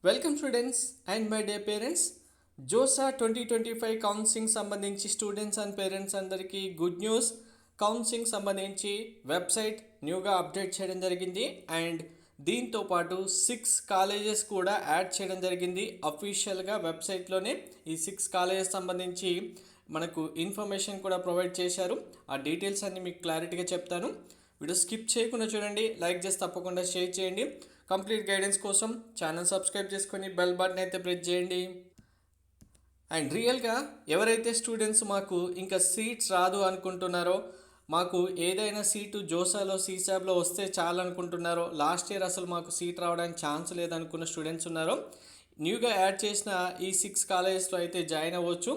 Welcome students and my day parents. JoSAA 2025 counselling సంబంధించి students and parents అందరికీ good news. Counselling సంబంధించి website న్యూగా update చేయడం జరిగింది అండ్ దీంతో పాటు 6 కాలేజెస్ కూడా యాడ్ చేయడం జరిగింది. అఫీషియల్గా వెబ్సైట్లోనే ఈ 6 కాలేజెస్ సంబంధించి మనకు ఇన్ఫర్మేషన్ కూడా ప్రొవైడ్ చేశారు. ఆ డీటెయిల్స్ అన్ని మీకు క్లారిటీగా చెప్తాను. వీడియో స్కిప్ చేయకుండా చూడండి, లైక్ చేసి తప్పకుండా షేర్ చేయండి. కంప్లీట్ గైడెన్స్ కోసం ఛానల్ సబ్స్క్రైబ్ చేసుకొని బెల్ బటన్ అయితే ప్రెస్ చేయండి. అండ్ రియల్గా ఎవరైతే స్టూడెంట్స్ మాకు ఇంకా సీట్స్ రాదు అనుకుంటున్నారో, మాకు ఏదైనా సీటు జోసాలో సీసాబ్లో వస్తే చాలు అనుకుంటున్నారో, లాస్ట్ ఇయర్ అసలు మాకు సీట్ రావడానికి ఛాన్స్ లేదనుకున్న స్టూడెంట్స్ ఉన్నారో, న్యూగా యాడ్ చేసిన ఈ 6 కాలేజెస్లో అయితే జాయిన్ అవ్వచ్చు.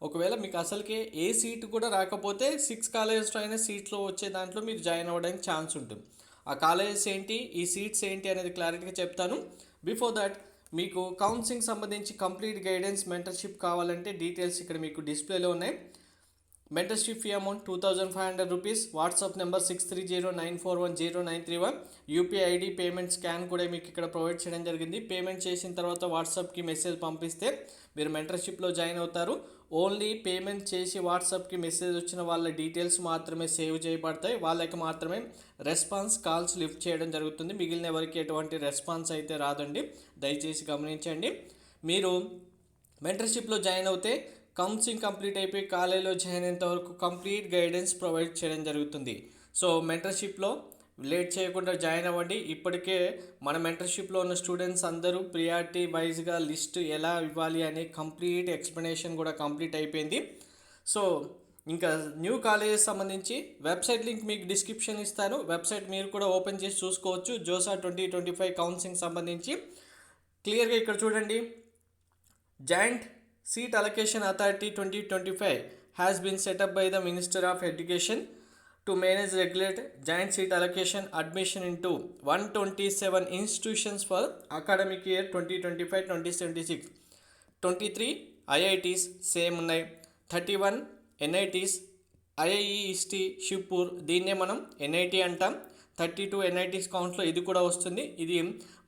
ఒకవేళ మీకు అసలుకే ఏ సీటు కూడా రాకపోతే 6 కాలేజెస్లో అయినా సీట్లో వచ్చే దాంట్లో మీరు జాయిన్ అవ్వడానికి ఛాన్స్ ఉంటుంది. ఆ కాలేజెస్ ఏంటి, ఈ సీట్స్ ఏంటి అనేది క్లారిటీగా చెప్తాను. బిఫోర్ దట్ మీకు కౌన్సిలింగ్ సంబంధించి కంప్లీట్ గైడెన్స్ మెంటర్షిప్ కావాలంటే డీటెయిల్స్ ఇక్కడ మీకు డిస్ప్లేలో ఉన్నాయి. Mentorship fee amount 2500 rupees. WhatsApp number 6309410931. UPI ID payment scan కూడా మీకు ఇక్కడ ప్రొవైడ్ చేయడం జరిగింది. పేమెంట్ చేసిన తర్వాత వాట్సాప్కి మెసేజ్ పంపిస్తే మీరు మెంటర్షిప్లో జాయిన్ అవుతారు. ఓన్లీ పేమెంట్ చేసి వాట్సాప్కి మెసేజ్ వచ్చిన వాళ్ళ డీటెయిల్స్ మాత్రమే సేవ్ చేయబడతాయి. వాళ్ళకి మాత్రమే రెస్పాన్స్ కాల్స్ లిఫ్ట్ చేయడం జరుగుతుంది. మిగిలిన ఎవరికి ఎటువంటి రెస్పాన్స్ అయితే రాదండి, దయచేసి గమనించండి. మీరు మెంటర్షిప్లో జాయిన్ అవుతే కౌన్సిలింగ్ కంప్లీట్ అయిపోయి కాలేజీలో జాయిన్ అయ్యేంత వరకు కంప్లీట్ గైడెన్స్ ప్రొవైడ్ చేయడం జరుగుతుంది. సో మెంటర్షిప్లో లేట్ చేయకుండా జాయిన్ అవ్వండి. ఇప్పటికే మన మెంటర్షిప్లో ఉన్న స్టూడెంట్స్ అందరూ ప్రియారిటీ వైజ్గా లిస్ట్ ఎలా ఇవ్వాలి అనే కంప్లీట్ ఎక్స్ప్లెనేషన్ కూడా కంప్లీట్ అయిపోయింది. సో ఇంకా న్యూ కాలేజెస్ సంబంధించి వెబ్సైట్ లింక్ మీకు డిస్క్రిప్షన్ ఇస్తాను. వెబ్సైట్ మీరు కూడా ఓపెన్ చేసి చూసుకోవచ్చు. జోసా 2025 కౌన్సిలింగ్ సంబంధించి క్లియర్గా ఇక్కడ చూడండి. Joint Seat Allocation Authority 2025 has been set up by the Minister of Education to manage regulate joint seat allocation admission into 127 institutions for academic year 2025-2026. 23 IITs same ఉన్నాయి, 31 NITs, IIEST షిప్పూర్, దీన్నే మనం NIT అంటాం. 32 NITs కౌంట్లో ఇది కూడా వస్తుంది. ఇది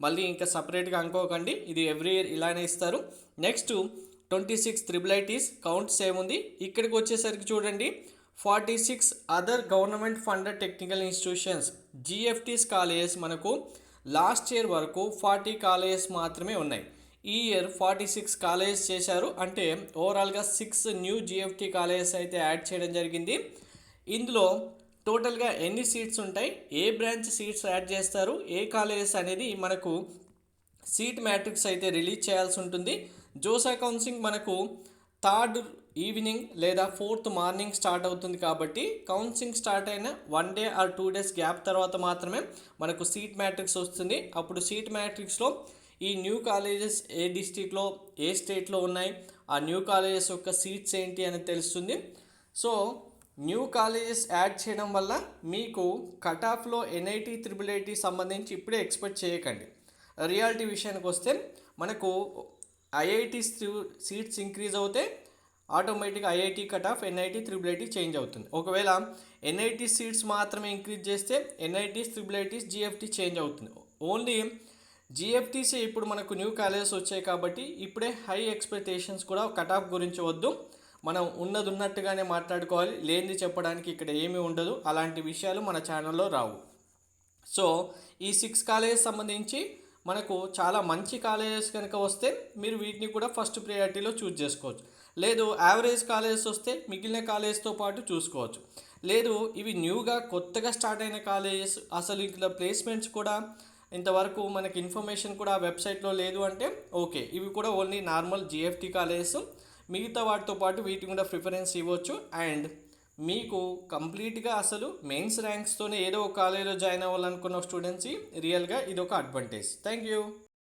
మళ్ళీ ఇంకా సపరేట్గా అనుకోకండి, ఇది ఎవ్రీ ఇయర్ ఇలానే ఇస్తారు. నెక్స్ట్ 26 IIITs కౌంట్ సేమ్ ఉంది. ఇక్కడికి వచ్చేసరికి చూడండి 46 other government funded technical institutions GFTs colleges మనకు లాస్ట్ ఇయర్ వరకు 40 కాలేజెస్ మాత్రమే ఉన్నాయి. ఈ ఇయర్ 46 కాలేజెస్ చేశారు. అంటే ఓవరాల్గా 6 న్యూ GFT కాలేజెస్ అయితే యాడ్ చేయడం జరిగింది. ఇందులో టోటల్గా ఎన్ని సీట్స్ ఉంటాయి, ఏ బ్రాంచ్ సీట్స్ యాడ్ చేస్తారు, ఏ కాలేజెస్ అనేది మనకు సీట్ మ్యాట్రిక్స్ అయితే రిలీజ్ చేయాల్సి ఉంటుంది. జోసా కౌన్సిలింగ్ మనకు 3rd ఈవినింగ్ లేదా 4th మార్నింగ్ స్టార్ట్ అవుతుంది కాబట్టి కౌన్సిలింగ్ స్టార్ట్ అయిన 1 డే ఆర్ 2 డేస్ గ్యాప్ తర్వాత మాత్రమే మనకు సీట్ మ్యాట్రిక్స్ వస్తుంది. అప్పుడు సీట్ మ్యాట్రిక్స్లో ఈ న్యూ కాలేజెస్ ఏ డిస్ట్రిక్ట్లో ఏ స్టేట్లో ఉన్నాయి, ఆ న్యూ కాలేజెస్ యొక్క సీట్స్ ఏంటి అనేది తెలుస్తుంది. సో న్యూ కాలేజెస్ యాడ్ చేయడం వల్ల మీకు కట్ ఆఫ్లో NIT IIIT సంబంధించి ఇప్పుడే ఎక్స్పెక్ట్ చేయకండి. రియాలిటీ విషయానికి వస్తే మనకు IIT సీట్స్ ఇంక్రీజ్ అవుతే ఆటోమేటిక్గా IIT cut off NIT IIIT change అవుతుంది. ఒకవేళ NIT సీట్స్ మాత్రమే ఇంక్రీజ్ చేస్తే NITs IIITs GFT చేంజ్ అవుతుంది. ఓన్లీ GFTసే ఇప్పుడు మనకు న్యూ కాలేజెస్ వచ్చాయి కాబట్టి ఇప్పుడే హై ఎక్స్పెక్టేషన్స్ కూడా కట్ ఆఫ్ గురించి వద్దు. మనం ఉన్నది ఉన్నట్టుగానే మాట్లాడుకోవాలి, లేనిది చెప్పడానికి ఇక్కడ ఏమీ ఉండదు. అలాంటి విషయాలు మన ఛానల్లో రావు. సో ఈ 6 కాలేజెస్ సంబంధించి మనకు చాలా మంచి కాలేజెస్ కనుక వస్తే మీరు వీటిని కూడా ఫస్ట్ ప్రియారిటీలో చూస్ చేసుకోవచ్చు. లేదు యావరేజ్ కాలేజెస్ వస్తే మిగిలిన కాలేజెస్తో పాటు చూసుకోవచ్చు. లేదు ఇవి న్యూగా కొత్తగా స్టార్ట్ అయిన కాలేజెస్, అసలు ఇక్కడ ప్లేస్మెంట్స్ కూడా ఇంతవరకు మనకి ఇన్ఫర్మేషన్ కూడా వెబ్సైట్లో లేదు అంటే ఓకే, ఇవి కూడా ఓన్లీ నార్మల్ GFT కాలేజెస్. మిగతా వాటితో పాటు వీటిని కూడా ప్రిఫరెన్స్ ఇవ్వచ్చు. అండ్ మీకు కంప్లీట్గా అసలు మెయిన్స్ ర్యాంక్స్తోనే ఏదో ఒక కాలేజీలో జాయిన్ అవ్వాలనుకున్న స్టూడెంట్స్కి రియల్గా ఇది ఒక అడ్వాంటేజ్. Thank you.